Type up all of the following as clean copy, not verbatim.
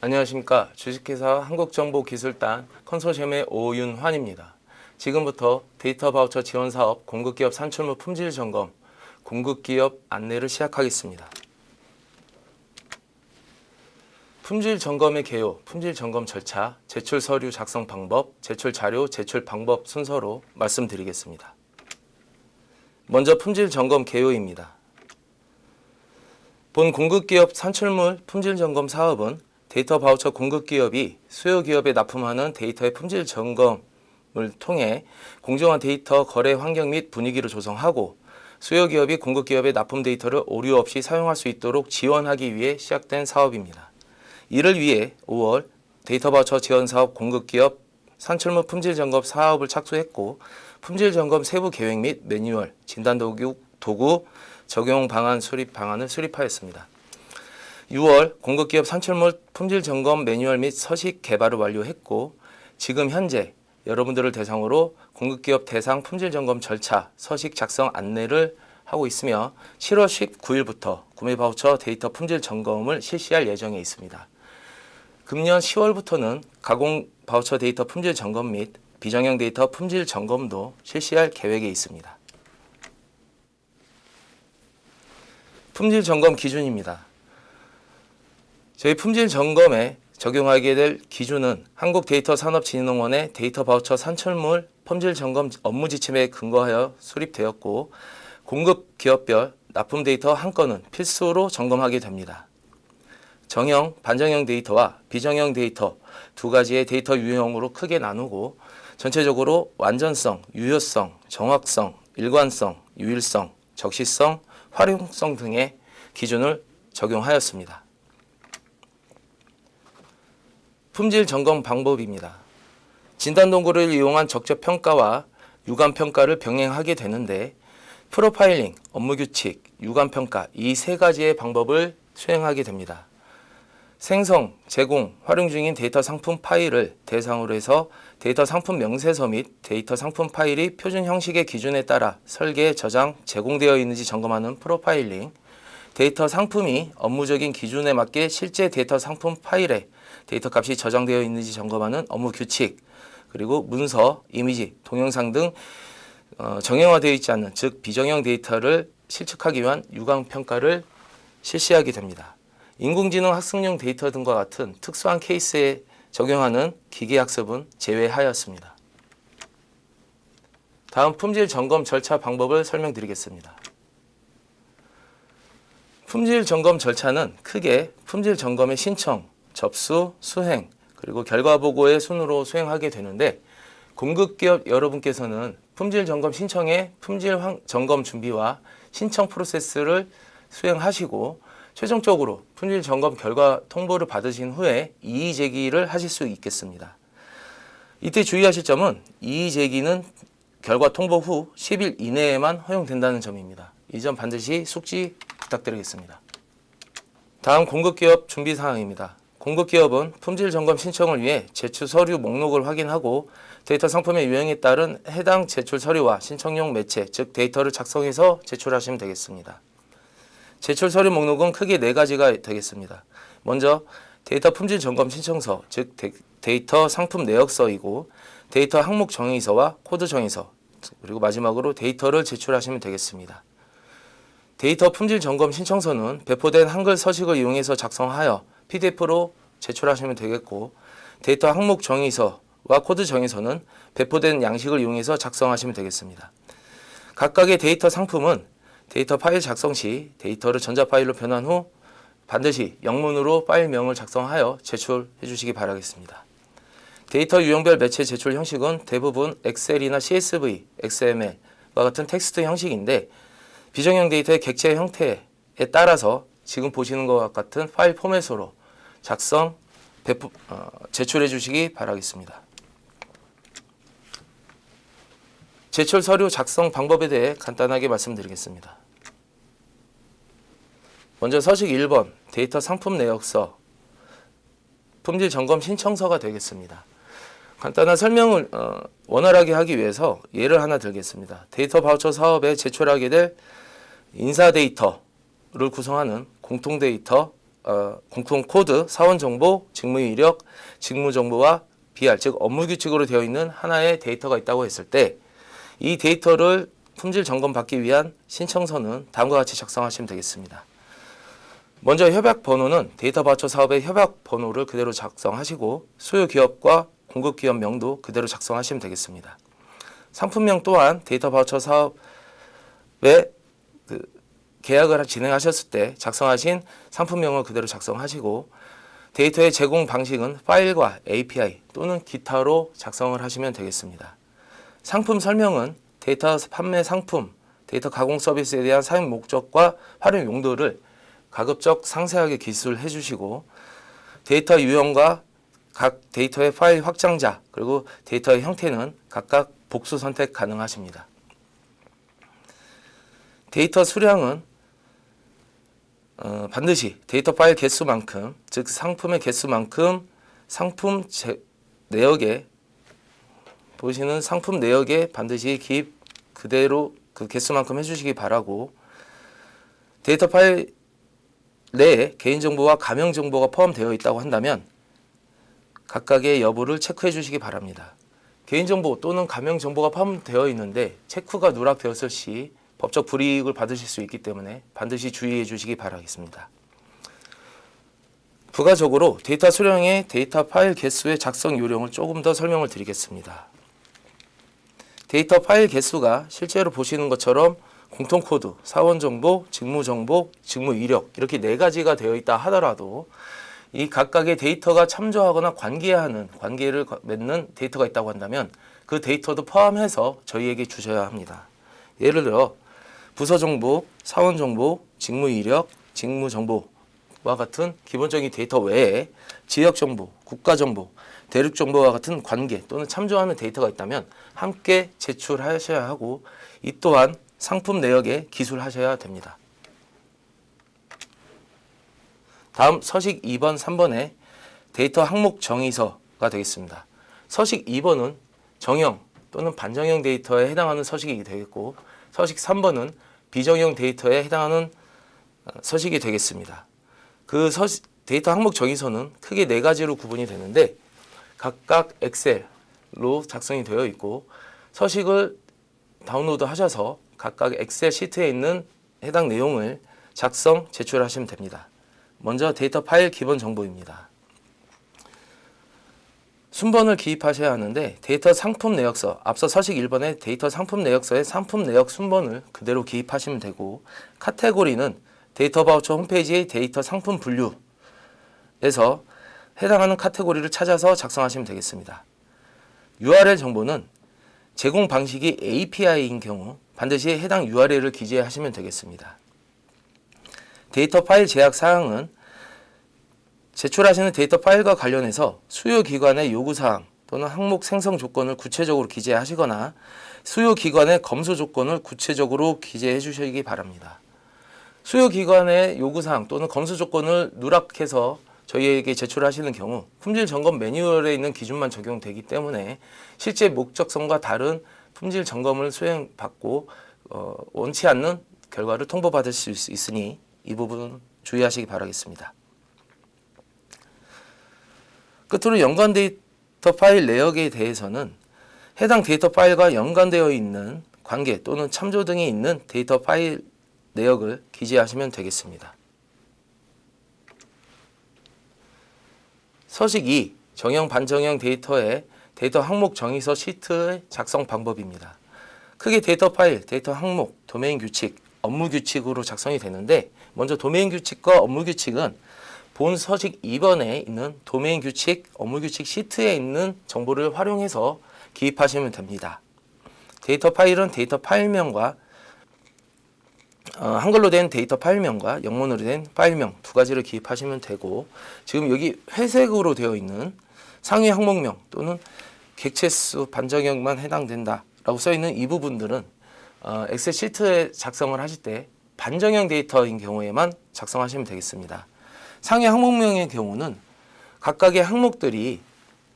안녕하십니까. 주식회사 한국정보기술단 컨소시엄의 오윤환입니다. 지금부터 데이터 바우처 지원 사업 공급기업 산출물 품질 점검, 공급기업 안내를 시작하겠습니다. 품질 점검의 개요, 품질 점검 절차, 제출 서류 작성 방법, 제출 자료, 제출 방법 순서로 말씀드리겠습니다. 먼저 품질 점검 개요입니다. 본 공급기업 산출물 품질 점검 사업은 데이터 바우처 공급기업이 수요기업에 납품하는 데이터의 품질 점검을 통해 공정한 데이터 거래 환경 및 분위기를 조성하고 수요기업이 공급기업의 납품 데이터를 오류 없이 사용할 수 있도록 지원하기 위해 시작된 사업입니다. 이를 위해 5월 데이터 바우처 지원 사업 공급기업 산출물 품질 점검 사업을 착수했고 품질 점검 세부 계획 및 매뉴얼, 진단 도구, 적용 방안 수립 방안을 수립하였습니다. 6월 공급기업 산출물 품질 점검 매뉴얼 및 서식 개발을 완료했고 지금 현재 여러분들을 대상으로 공급기업 대상 품질 점검 절차 서식 작성 안내를 하고 있으며 7월 19일부터 구매 바우처 데이터 품질 점검을 실시할 예정에 있습니다. 금년 10월부터는 가공 바우처 데이터 품질 점검 및 비정형 데이터 품질 점검도 실시할 계획에 있습니다. 품질 점검 기준입니다. 저희 품질 점검에 적용하게 될 기준은 한국데이터산업진흥원의 데이터 바우처 산출물 품질 점검 업무 지침에 근거하여 수립되었고 공급 기업별 납품 데이터 한 건은 필수로 점검하게 됩니다. 정형, 반정형 데이터와 비정형 데이터 두 가지의 데이터 유형으로 크게 나누고 전체적으로 완전성, 유효성, 정확성, 일관성, 유일성, 적시성, 활용성 등의 기준을 적용하였습니다. 품질 점검 방법입니다. 진단 도구를 이용한 적적 평가와 유감 평가를 병행하게 되는데 프로파일링, 업무 규칙, 유감 평가 이 세 가지의 방법을 수행하게 됩니다. 생성, 제공, 활용 중인 데이터 상품 파일을 대상으로 해서 데이터 상품 명세서 및 데이터 상품 파일이 표준 형식의 기준에 따라 설계, 저장, 제공되어 있는지 점검하는 프로파일링, 데이터 상품이 업무적인 기준에 맞게 실제 데이터 상품 파일에 데이터 값이 저장되어 있는지 점검하는 업무 규칙, 그리고 문서, 이미지, 동영상 등 정형화되어 있지 않는 즉 비정형 데이터를 실측하기 위한 유감 평가를 실시하게 됩니다. 인공지능 학습용 데이터 등과 같은 특수한 케이스에 적용하는 기계학습은 제외하였습니다. 다음 품질 점검 절차 방법을 설명드리겠습니다. 품질 점검 절차는 크게 품질 점검의 신청, 접수, 수행, 그리고 결과 보고의 순으로 수행하게 되는데 공급기업 여러분께서는 품질 점검 신청의 품질 점검 준비와 신청 프로세스를 수행하시고 최종적으로 품질 점검 결과 통보를 받으신 후에 이의 제기를 하실 수 있겠습니다. 이때 주의하실 점은 이의 제기는 결과 통보 후 10일 이내에만 허용된다는 점입니다. 이 점 반드시 숙지 부탁드리겠습니다. 다음 공급기업 준비 사항입니다. 공급기업은 품질 점검 신청을 위해 제출 서류 목록을 확인하고 데이터 상품의 유형에 따른 해당 제출 서류와 신청용 매체, 즉 데이터를 작성해서 제출하시면 되겠습니다. 제출 서류 목록은 크게 4가지가 되겠습니다. 먼저 데이터 품질 점검 신청서, 즉 데이터 상품 내역서이고 데이터 항목 정의서와 코드 정의서, 그리고 마지막으로 데이터를 제출하시면 되겠습니다. 데이터 품질 점검 신청서는 배포된 한글 서식을 이용해서 작성하여 PDF로 제출하시면 되겠고 데이터 항목 정의서와 코드 정의서는 배포된 양식을 이용해서 작성하시면 되겠습니다. 각각의 데이터 상품은 데이터 파일 작성 시 데이터를 전자 파일로 변환 후 반드시 영문으로 파일명을 작성하여 제출해 주시기 바라겠습니다. 데이터 유형별 매체 제출 형식은 대부분 엑셀이나 CSV, XML과 같은 텍스트 형식인데 비정형 데이터의 객체 형태에 따라서 지금 보시는 것과 같은 파일 포맷으로 작성, 제출해 주시기 바라겠습니다. 제출 서류 작성 방법에 대해 간단하게 말씀드리겠습니다. 먼저 서식 1번 데이터 상품 내역서 품질 점검 신청서가 되겠습니다. 간단한 설명을 원활하게 하기 위해서 예를 하나 들겠습니다. 데이터 바우처 사업에 제출하게 될 인사 데이터를 구성하는 공통 데이터, 공통 코드, 사원 정보, 직무 이력, 직무 정보와 BR, 즉 업무 규칙으로 되어 있는 하나의 데이터가 있다고 했을 때 이 데이터를 품질 점검 받기 위한 신청서는 다음과 같이 작성하시면 되겠습니다. 먼저 협약 번호는 데이터 바우처 사업의 협약 번호를 그대로 작성하시고 수요 기업과 공급 기업 명도 그대로 작성하시면 되겠습니다. 상품명 또한 데이터 바우처 사업의 계약을 진행하셨을 때 작성하신 상품명을 그대로 작성하시고 데이터의 제공 방식은 파일과 API 또는 기타로 작성을 하시면 되겠습니다. 상품 설명은 데이터 판매 상품, 데이터 가공 서비스에 대한 사용 목적과 활용 용도를 가급적 상세하게 기술해 주시고 데이터 유형과 각 데이터의 파일 확장자 그리고 데이터의 형태는 각각 복수 선택 가능하십니다. 데이터 수량은 반드시 데이터 파일 개수만큼, 즉 상품의 개수만큼 상품 내역에 보시는 상품 내역에 반드시 기입 그대로 그 개수만큼 해주시기 바라고 데이터 파일 내에 개인정보와 가명정보가 포함되어 있다고 한다면 각각의 여부를 체크해 주시기 바랍니다. 개인정보 또는 가명정보가 포함되어 있는데 체크가 누락되었을 시 법적 불이익을 받으실 수 있기 때문에 반드시 주의해 주시기 바라겠습니다. 부가적으로 데이터 수량의 데이터 파일 개수의 작성 요령을 조금 더 설명을 드리겠습니다. 데이터 파일 개수가 실제로 보시는 것처럼 공통코드, 사원정보, 직무정보, 직무 이력 이렇게 4가지가 되어 있다 하더라도 이 각각의 데이터가 참조하거나 관계를 맺는 데이터가 있다고 한다면 그 데이터도 포함해서 저희에게 주셔야 합니다. 예를 들어 부서정보, 사원정보, 직무 이력, 직무정보와 같은 기본적인 데이터 외에 지역정보, 국가정보, 대륙정보와 같은 관계 또는 참조하는 데이터가 있다면 함께 제출하셔야 하고 이 또한 상품 내역에 기술하셔야 됩니다. 다음 서식 2번, 3번의 데이터 항목 정의서가 되겠습니다. 서식 2번은 정형 또는 반정형 데이터에 해당하는 서식이 되겠고 서식 3번은 비정형 데이터에 해당하는 서식이 되겠습니다. 그 데이터 항목 정의서는 크게 4가지로 구분이 되는데 각각 엑셀로 작성이 되어 있고 서식을 다운로드 하셔서 각각 엑셀 시트에 있는 해당 내용을 작성, 제출하시면 됩니다. 먼저 데이터 파일 기본 정보입니다. 순번을 기입하셔야 하는데 데이터 상품 내역서, 앞서 서식 1번의 데이터 상품 내역서의 상품 내역 순번을 그대로 기입하시면 되고 카테고리는 데이터 바우처 홈페이지의 데이터 상품 분류에서 해당하는 카테고리를 찾아서 작성하시면 되겠습니다. URL 정보는 제공 방식이 API인 경우 반드시 해당 URL을 기재하시면 되겠습니다. 데이터 파일 제약 사항은 제출하시는 데이터 파일과 관련해서 수요 기관의 요구사항 또는 항목 생성 조건을 구체적으로 기재하시거나 수요 기관의 검수 조건을 구체적으로 기재해 주시기 바랍니다. 수요 기관의 요구사항 또는 검수 조건을 누락해서 저희에게 제출하시는 경우 품질 점검 매뉴얼에 있는 기준만 적용되기 때문에 실제 목적성과 다른 품질 점검을 수행받고 원치 않는 결과를 통보받을 수 있으니 이 부분 주의하시기 바라겠습니다. 끝으로 연관 데이터 파일 내역에 대해서는 해당 데이터 파일과 연관되어 있는 관계 또는 참조 등이 있는 데이터 파일 내역을 기재하시면 되겠습니다. 서식 2. 정형 반정형 데이터의 데이터 항목 정의서 시트의 작성 방법입니다. 크게 데이터 파일, 데이터 항목, 도메인 규칙, 업무 규칙으로 작성이 되는데 먼저 도메인 규칙과 업무 규칙은 본 서식 2번에 있는 도메인 규칙, 업무 규칙 시트에 있는 정보를 활용해서 기입하시면 됩니다. 데이터 파일은 데이터 파일명과 한글로 된 데이터 파일명과 영문으로 된 파일명 2가지를 기입하시면 되고 지금 여기 회색으로 되어 있는 상위 항목명 또는 객체수 반정형만 해당된다라고 써 있는 이 부분들은 엑셀 시트에 작성을 하실 때 반정형 데이터인 경우에만 작성하시면 되겠습니다. 상위 항목명의 경우는 각각의 항목들이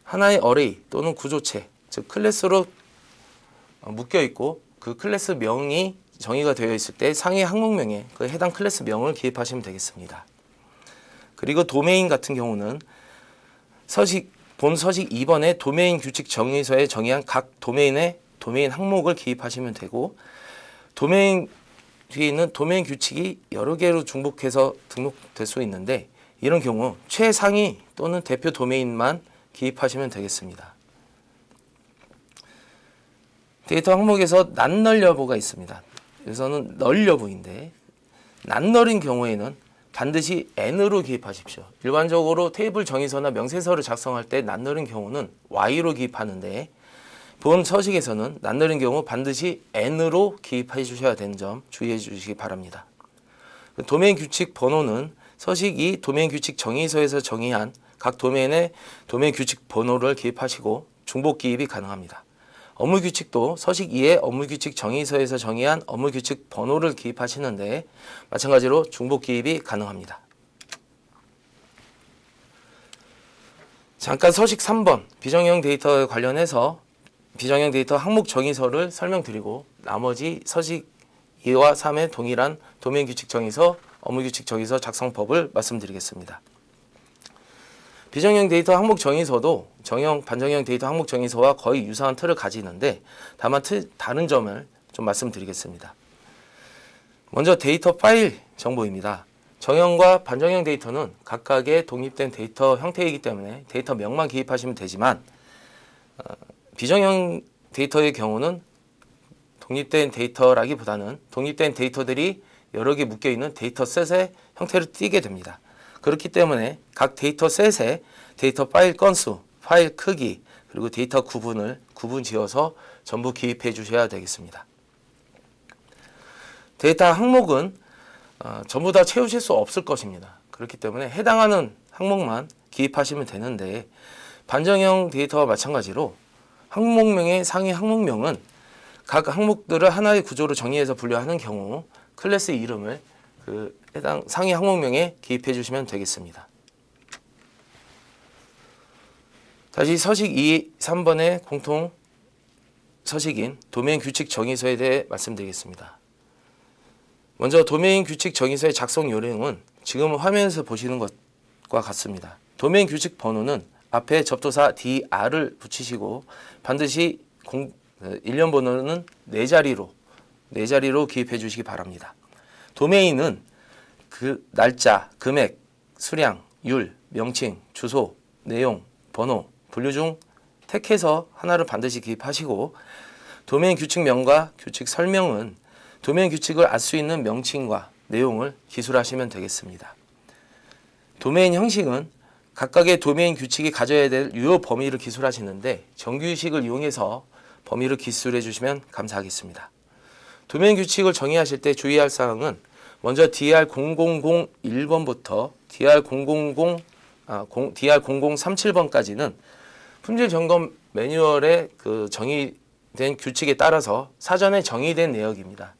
하나의 어레이 또는 구조체, 즉 클래스로 묶여 있고 그 클래스 명이 정의가 되어 있을 때 상위 항목명에 그 해당 클래스 명을 기입하시면 되겠습니다. 그리고 도메인 같은 경우는 본 서식 2번의 도메인 규칙 정의서에 정의한 각 도메인의 도메인 항목을 기입하시면 되고, 도메인 뒤에 있는 도메인 규칙이 여러 개로 중복해서 등록될 수 있는데, 이런 경우 최상위 또는 대표 도메인만 기입하시면 되겠습니다. 데이터 항목에서 낱널 여부가 있습니다. 여기서는 널 여부인데, 낱널인 경우에는 반드시 n으로 기입하십시오. 일반적으로 테이블 정의서나 명세서를 작성할 때 낱널인 경우는 y로 기입하는데, 본 서식에서는 낱널인 경우 반드시 n으로 기입해 주셔야 되는 점 주의해 주시기 바랍니다. 도메인 규칙 번호는 서식 2 도메인 규칙 정의서에서 정의한 각 도메인의 도메인 규칙 번호를 기입하시고 중복 기입이 가능합니다. 업무 규칙도 서식 2의 업무 규칙 정의서에서 정의한 업무 규칙 번호를 기입하시는데 마찬가지로 중복 기입이 가능합니다. 잠깐 서식 3번 비정형 데이터에 관련해서 비정형 데이터 항목 정의서를 설명드리고, 나머지 서식 2와 3의 동일한 도메인 규칙 정의서, 업무 규칙 정의서 작성법을 말씀드리겠습니다. 비정형 데이터 항목 정의서도 정형, 반정형 데이터 항목 정의서와 거의 유사한 틀을 가지는데, 다만 다른 점을 좀 말씀드리겠습니다. 먼저 데이터 파일 정보입니다. 정형과 반정형 데이터는 각각의 독립된 데이터 형태이기 때문에 데이터 명만 기입하시면 되지만, 비정형 데이터의 경우는 독립된 데이터라기보다는 독립된 데이터들이 여러 개 묶여있는 데이터셋의 형태를 띠게 됩니다. 그렇기 때문에 각 데이터셋의 데이터 파일 건수, 파일 크기, 그리고 데이터 구분을 구분 지어서 전부 기입해 주셔야 되겠습니다. 데이터 항목은 전부 다 채우실 수 없을 것입니다. 그렇기 때문에 해당하는 항목만 기입하시면 되는데, 반정형 데이터와 마찬가지로 항목명의 상위 항목명은 각 항목들을 하나의 구조로 정의해서 분류하는 경우 클래스 이름을 해당 상위 항목명에 기입해 주시면 되겠습니다. 다시 서식 2, 3번의 공통 서식인 도메인 규칙 정의서에 대해 말씀드리겠습니다. 먼저 도메인 규칙 정의서의 작성 요령은 지금 화면에서 보시는 것과 같습니다. 도메인 규칙 번호는 앞에 접두사 dr을 붙이시고 반드시 일련 번호는 4자리로 기입해 주시기 바랍니다. 도메인은 그 날짜, 금액, 수량, 율, 명칭, 주소, 내용, 번호, 분류 중 택해서 하나를 반드시 기입하시고, 도메인 규칙명과 규칙 설명은 도메인 규칙을 알 수 있는 명칭과 내용을 기술하시면 되겠습니다. 도메인 형식은 각각의 도메인 규칙이 가져야 될 유효 범위를 기술하시는데, 정규유식을 이용해서 범위를 기술해 주시면 감사하겠습니다. 도메인 규칙을 정의하실 때 주의할 사항은 먼저 DR0001번부터 DR0037번까지는 품질 점검 매뉴얼에 정의된 규칙에 따라서 사전에 정의된 내역입니다.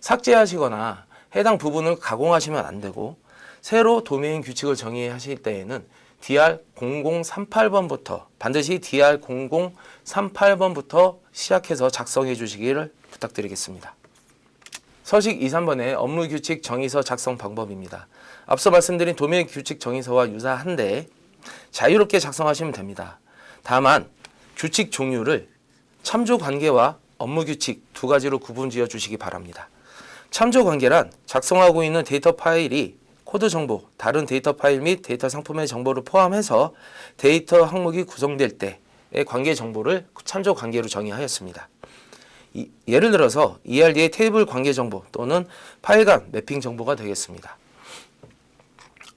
삭제하시거나 해당 부분을 가공하시면 안 되고, 새로 도메인 규칙을 정의하실 때에는 DR0038번부터 반드시 DR0038번부터 시작해서 작성해 주시기를 부탁드리겠습니다. 서식 2, 3번의 업무 규칙 정의서 작성 방법입니다. 앞서 말씀드린 도메인 규칙 정의서와 유사한데 자유롭게 작성하시면 됩니다. 다만 규칙 종류를 참조 관계와 업무 규칙 두 가지로 구분 지어 주시기 바랍니다. 참조 관계란 작성하고 있는 데이터 파일이 코드 정보, 다른 데이터 파일 및 데이터 상품의 정보를 포함해서 데이터 항목이 구성될 때의 관계 정보를 참조 관계로 정의하였습니다. 예를 들어서 ERD의 테이블 관계 정보 또는 파일 간 매핑 정보가 되겠습니다.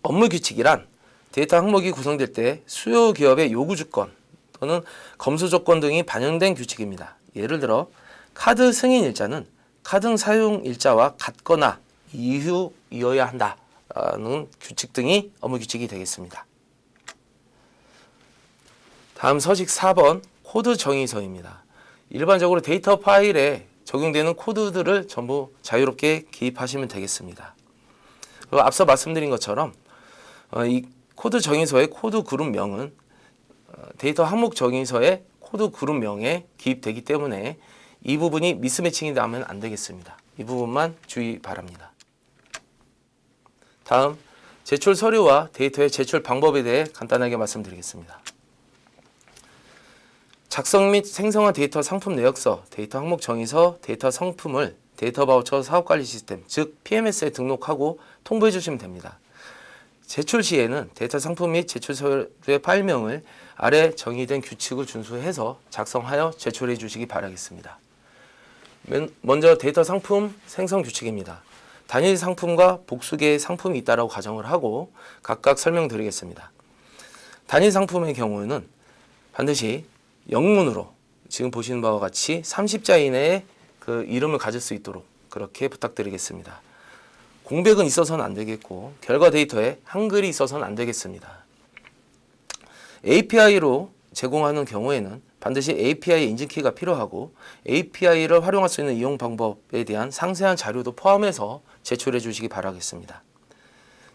업무 규칙이란 데이터 항목이 구성될 때 수요 기업의 요구 조건 또는 검수 조건 등이 반영된 규칙입니다. 예를 들어 카드 승인 일자는 카드 사용 일자와 같거나 이후이어야 한다는 규칙 등이 업무 규칙이 되겠습니다. 다음 서식 4번 코드 정의서입니다. 일반적으로 데이터 파일에 적용되는 코드들을 전부 자유롭게 기입하시면 되겠습니다. 그리고 앞서 말씀드린 것처럼 이 코드 정의서의 코드 그룹명은 데이터 항목 정의서의 코드 그룹명에 기입되기 때문에 이 부분이 미스매칭이 나면 안 되겠습니다. 이 부분만 주의 바랍니다. 다음 제출 서류와 데이터의 제출 방법에 대해 간단하게 말씀드리겠습니다. 작성 및 생성한 데이터 상품 내역서, 데이터 항목 정의서, 데이터 성품을 데이터 바우처 사업관리 시스템, 즉 PMS에 등록하고 통보해 주시면 됩니다. 제출 시에는 데이터 상품 및 제출 서류의 파일명을 아래 정의된 규칙을 준수해서 작성하여 제출해 주시기 바라겠습니다. 먼저 데이터 상품 생성 규칙입니다. 단일 상품과 복수 개의 상품이 있다라고 가정을 하고 각각 설명드리겠습니다. 단일 상품의 경우에는 반드시 영문으로 지금 보시는 바와 같이 30자 이내에 그 이름을 가질 수 있도록 그렇게 부탁드리겠습니다. 공백은 있어서는 안 되겠고 결과 데이터에 한글이 있어서는 안 되겠습니다. API로 제공하는 경우에는 반드시 API 인증키가 필요하고 API를 활용할 수 있는 이용 방법에 대한 상세한 자료도 포함해서 제출해 주시기 바라겠습니다.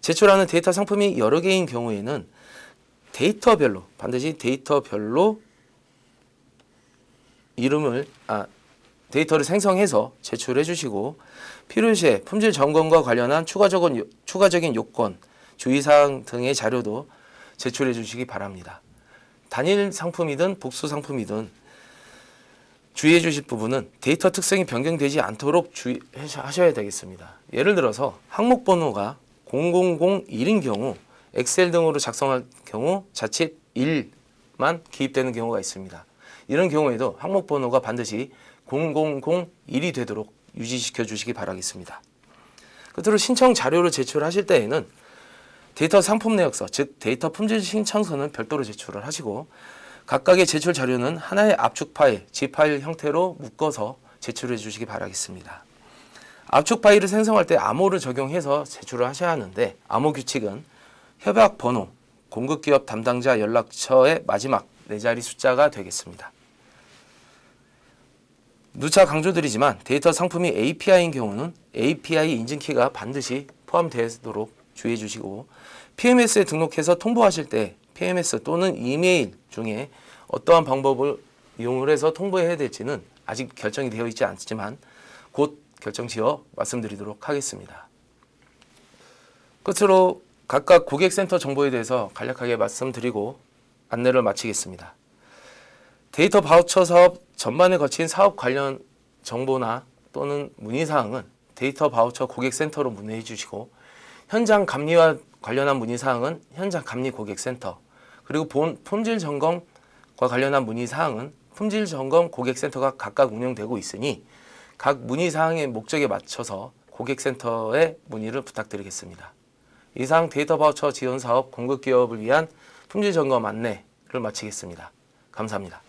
제출하는 데이터 상품이 여러 개인 경우에는 데이터별로 반드시 데이터별로 데이터를 생성해서 제출해 주시고 필요시에 품질 점검과 관련한 추가적인 요건, 주의사항 등의 자료도 제출해 주시기 바랍니다. 단일 상품이든 복수 상품이든 주의해 주실 부분은 데이터 특성이 변경되지 않도록 주의하셔야 되겠습니다. 예를 들어서 항목 번호가 0001인 경우 엑셀 등으로 작성할 경우 자칫 1만 기입되는 경우가 있습니다. 이런 경우에도 항목 번호가 반드시 0001이 되도록 유지시켜 주시기 바라겠습니다. 끝으로 신청 자료를 제출하실 때에는 데이터 상품 내역서, 즉 데이터 품질 신청서는 별도로 제출을 하시고 각각의 제출 자료는 하나의 압축 파일, G 파일 형태로 묶어서 제출해 주시기 바라겠습니다. 압축 파일을 생성할 때 암호를 적용해서 제출을 하셔야 하는데 암호 규칙은 협약 번호, 공급기업 담당자 연락처의 마지막 4자리 숫자가 되겠습니다. 누차 강조드리지만 데이터 상품이 API인 경우는 API 인증키가 반드시 포함되도록 주의해 주시고 PMS에 등록해서 통보하실 때 PMS 또는 이메일 중에 어떠한 방법을 이용을 해서 통보해야 될지는 아직 결정이 되어 있지 않지만 곧 결정 지어 말씀드리도록 하겠습니다. 끝으로 각각 고객센터 정보에 대해서 간략하게 말씀드리고 안내를 마치겠습니다. 데이터 바우처 사업 전반에 거친 사업 관련 정보나 또는 문의사항은 데이터 바우처 고객센터로 문의해 주시고 현장 감리와 관련한 문의사항은 현장 감리 고객센터 그리고 품질 점검과 관련한 문의사항은 품질 점검 고객센터가 각각 운영되고 있으니 각 문의사항의 목적에 맞춰서 고객센터에 문의를 부탁드리겠습니다. 이상 데이터 바우처 지원 사업 공급기업을 위한 품질 점검 안내를 마치겠습니다. 감사합니다.